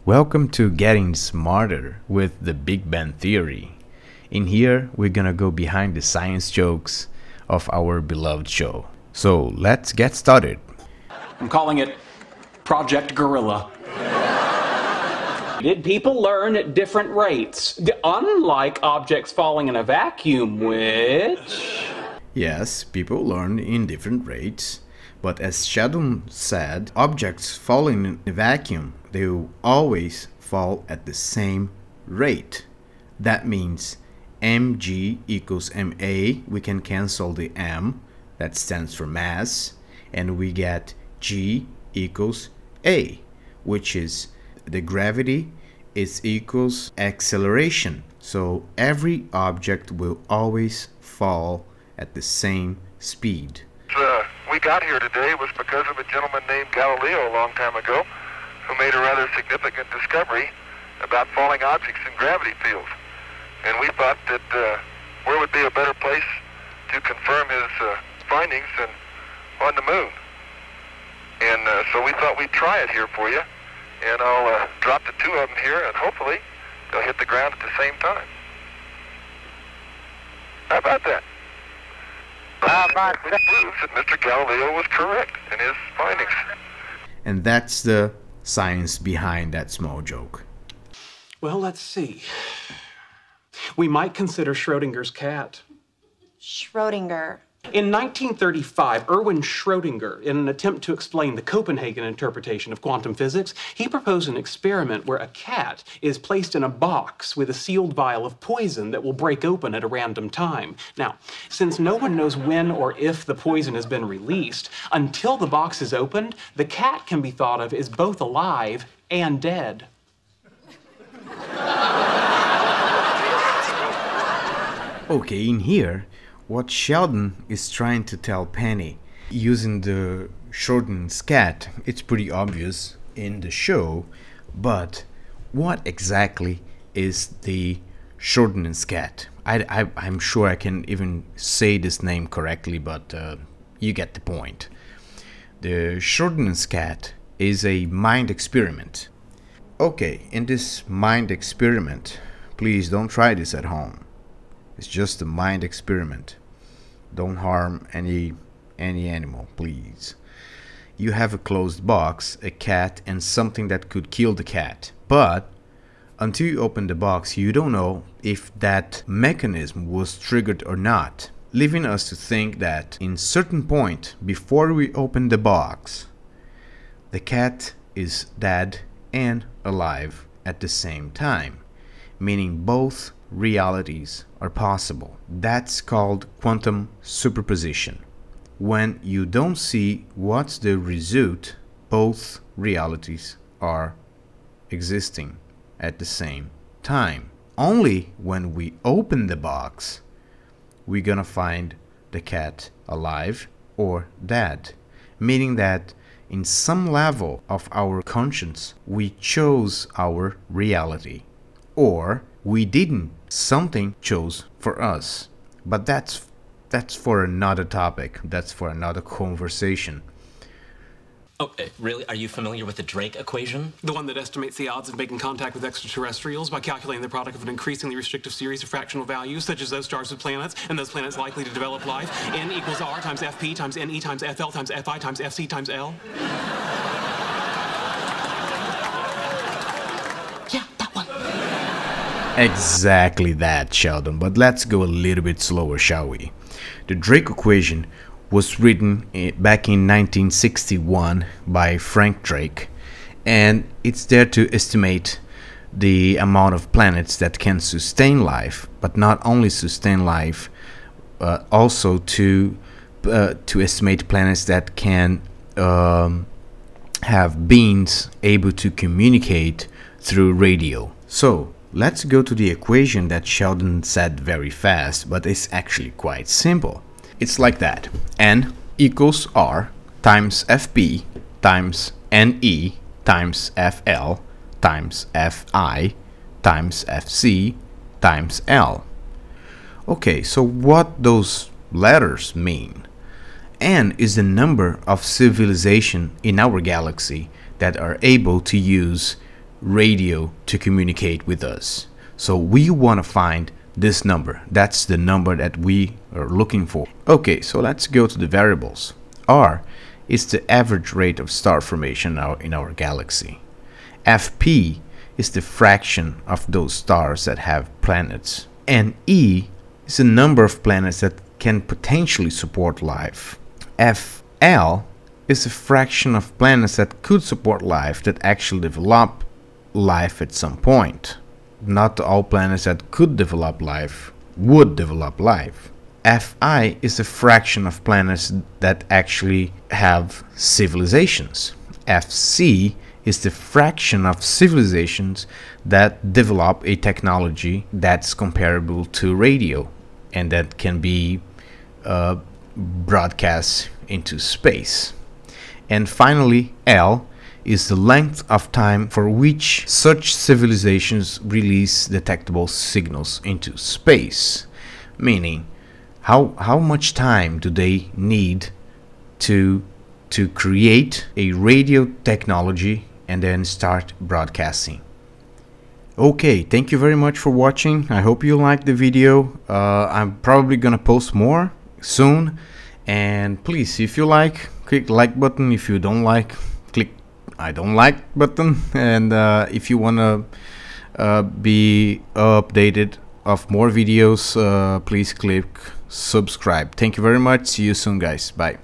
Welcome to Getting Smarter with the Big Bang Theory. In here, we're gonna go behind the science jokes of our beloved show. So let's get started. I'm calling it Project Gorilla. Did people learn at different rates? Unlike objects falling in a vacuum, which... Yes, people learn in different rates, but as Sheldon said, objects falling in a vacuum, they will always fall at the same rate. That means mg equals ma, we can cancel the m, that stands for mass, and we get g equals a, which is the gravity is equals acceleration. So every object will always fall at the same speed. We got here today was because of a gentleman named Galileo a long time ago who made a rather significant discovery about falling objects in gravity fields. And we thought that where would be a better place to confirm his findings than on the moon. And so we thought we'd try it here for you. And I'll drop the two of them here, and hopefully they'll hit the ground at the same time. How about that? Which proves that Mr. Galileo was correct in his findings. And that's the science behind that small joke. Well, let's see. We might consider Schrodinger's cat. Schrodinger. In 1935, Erwin Schrödinger, in an attempt to explain the Copenhagen interpretation of quantum physics, he proposed an experiment where a cat is placed in a box with a sealed vial of poison that will break open at a random time. Now, since no one knows when or if the poison has been released, until the box is opened, the cat can be thought of as both alive and dead. Okay, in here, what Sheldon is trying to tell Penny using the Schrodinger's cat, it's pretty obvious in the show, but what exactly is the Schrodinger's cat? I'm sure I can even say this name correctly, but you get the point. The Schrodinger's cat is a mind experiment. Okay, in this mind experiment, please don't try this at home. It's just a mind experiment. Don't harm any animal, please. You have a closed box, a cat, and something that could kill the cat. But until you open the box, you don't know if that mechanism was triggered or not, leaving us to think that in certain point before we open the box, the cat is dead and alive at the same time, meaning both realities are possible. That's called quantum superposition. When you don't see what's the result, both realities are existing at the same time. Only when we open the box, we're gonna find the cat alive or dead, meaning that in some level of our conscience, we chose our reality, or we didn't. Something chose for us. But that's for another topic. That's for another conversation. Oh, really? Are you familiar with the Drake equation? The one that estimates the odds of making contact with extraterrestrials by calculating the product of an increasingly restrictive series of fractional values, such as those stars with planets, and those planets likely to develop life. N equals R times FP times NE times FL times FI times FC times L. Yeah, that one. Exactly that, Sheldon. But let's go a little bit slower, shall we? The Drake equation was written back in 1961 by Frank Drake, and it's there to estimate the amount of planets that can sustain life, but not only sustain life, also to estimate planets that can have beings able to communicate through radio. So let's go to the equation that Sheldon said very fast, but it's actually quite simple. It's like that. N equals R times FP times NE times FL times Fi times FC times L. Okay, so what those letters mean? N is the number of civilizations in our galaxy that are able to use radio to communicate with us. So we want to find this number. That's the number that we are looking for. Okay, so let's go to the variables. R is the average rate of star formation in our galaxy. Fp is the fraction of those stars that have planets. And E is the number of planets that can potentially support life. Fl is a fraction of planets that could support life that actually develop life at some point. Not all planets that could develop life would develop life. Fi is a fraction of planets that actually have civilizations. Fc is the fraction of civilizations that develop a technology that's comparable to radio and that can be broadcast into space. And finally, L is the length of time for which such civilizations release detectable signals into space, meaning how much time do they need to create a radio technology and then start broadcasting. Okay, thank you very much for watching. I hope you liked the video. I'm probably gonna post more soon, and please, if you like, click the like button. If you don't like, click I don't like button. And if you wanna be updated of more videos, please click subscribe. Thank you very much. See you soon, guys. Bye.